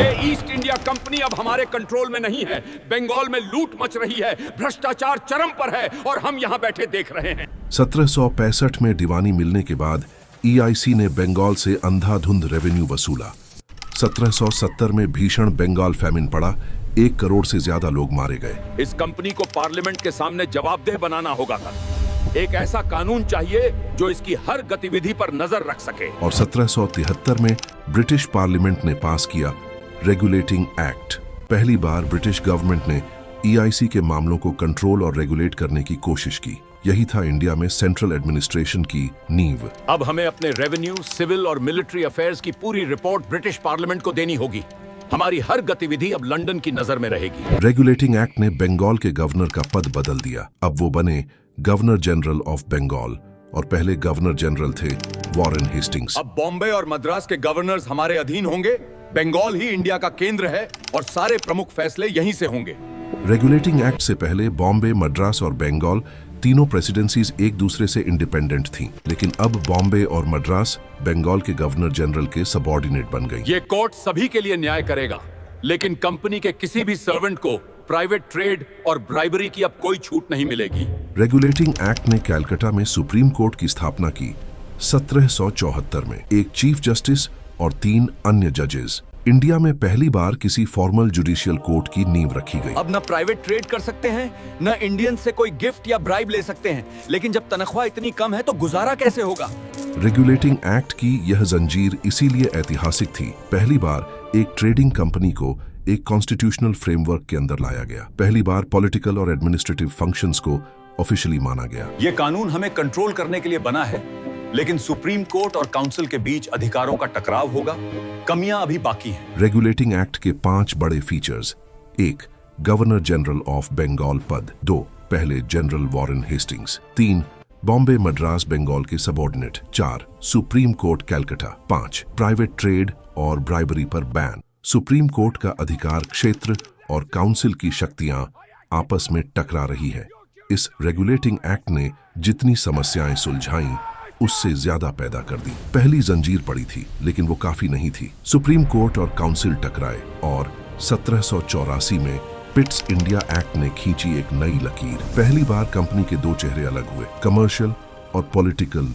ये east India company अब हमारे कंट्रोल में नहीं है। बंगाल में लूट मच रही है, भ्रष्टाचार चरम पर है और हम यहाँ बैठे देख रहे हैं। 1765 में दीवानी मिलने के बाद ईआईसी ने बंगाल से अंधाधुंध रेवेन्यू वसूला। 1770 में भीषण बंगाल फैमिन पड़ा, 1 करोड़ से ज्यादा लोग मारे गए। इस कंपनी को पार्लियामेंट के सामने जवाबदेह बनाना होगा। एक ऐसा कानून चाहिए जो इसकी हर गतिविधि पर नजर रख सके। और 1773 में ब्रिटिश पार्लियामेंट ने पास किया रेगुलेटिंग एक्ट। पहली बार ब्रिटिश गवर्नमेंट ने ईआईसी के मामलों को कंट्रोल और रेगुलेट करने की कोशिश की। यही था इंडिया में सेंट्रल एडमिनिस्ट्रेशन की नींव। अब हमें अपने रेवेन्यू, सिविल और मिलिट्री अफेयर्स की पूरी रिपोर्ट ब्रिटिश पार्लियामेंट को देनी होगी। हमारी हर गतिविधि अब लंदन की नजर में रहेगी। रेगुलेटिंग एक्ट ने बंगाल के गवर्नर का पद बदल दिया। अब वो बने गवर्नर जनरल ऑफ बंगाल और पहले गवर्नर जनरल थे वॉरेन हेस्टिंग्स। अब बॉम्बे और मद्रास के गवर्नर्स हमारे अधीन होंगे। बंगाल ही इंडिया का केंद्र है और सारे प्रमुख फैसले यहीं से होंगे। रेगुलेटिंग एक्ट से पहले बॉम्बे, मद्रास और बंगाल तीनों प्रेसिडेंसीज एक दूसरे से इंडिपेंडेंट थीं, लेकिन अब बॉम्बे और मद्रास बंगाल के गवर्नर जनरल के सबऑर्डिनेट बन गई। ये कोर्ट सभी के लिए न्याय करेगा, लेकिन कंपनी के किसी भी सर्वेंट को प्राइवेट ट्रेड और ब्राइबरी की अब कोई छूट नहीं मिलेगी। रेगुलेटिंग एक्ट ने कलकत्ता में सुप्रीम कोर्ट की स्थापना की 1774 में। एक चीफ जस्टिस और 3 अन्य जजेस। इंडिया में पहली बार किसी फॉर्मल जुडिशियल कोर्ट की नींव रखी गई। अब न प्राइवेट ट्रेड कर सकते हैं, न इंडियन से कोई गिफ्ट या ब्राइब ले सकते हैं, लेकिन जब तनख्वाह इतनी कम है तो गुजारा कैसे होगा? रेगुलेटिंग एक्ट की यह जंजीर इसीलिए ऐतिहासिक थी। पहली बार एक ट्रेडिंग कंपनी को एक कॉन्स्टिट्यूशनल फ्रेमवर्क के अंदर लाया गया। पहली बार पॉलिटिकल और एडमिनिस्ट्रेटिव फंक्शंस को ऑफिशियली माना गया। ये कानून हमें कंट्रोल करने के लिए बना है, लेकिन सुप्रीम कोर्ट और काउंसिल के बीच अधिकारों का टकराव होगा। कमियां अभी बाकी हैं। रेगुलेटिंग एक्ट के 5 बड़े features. 1. Governor general of Bengal पद। 2. पहले general Warren Hastings. 3. Bombay, Madras, Bengal के subordinate. 4. Supreme court Calcutta. 5. Private trade और ब्राइबरी पर बैन। सुप्रीम कोर्ट का अधिकार क्षेत्र और काउंसिल की शक्तियां आपस में टकरा रही है। इस रेगुलेटिंग एक्ट ने जितनी समस्याएं सुलझाई उससे ज्यादा पैदा कर दी। पहली जंजीर पड़ी थी, लेकिन वो काफी नहीं थी। सुप्रीम कोर्ट और काउंसिल टकराए और 1784 में पिट्स इंडिया एक्ट ने खींची एक नई लकीर। पहली बार कंपनी के 2 चेहरे अलग हुए, कमर्शियल और पॉलिटिकल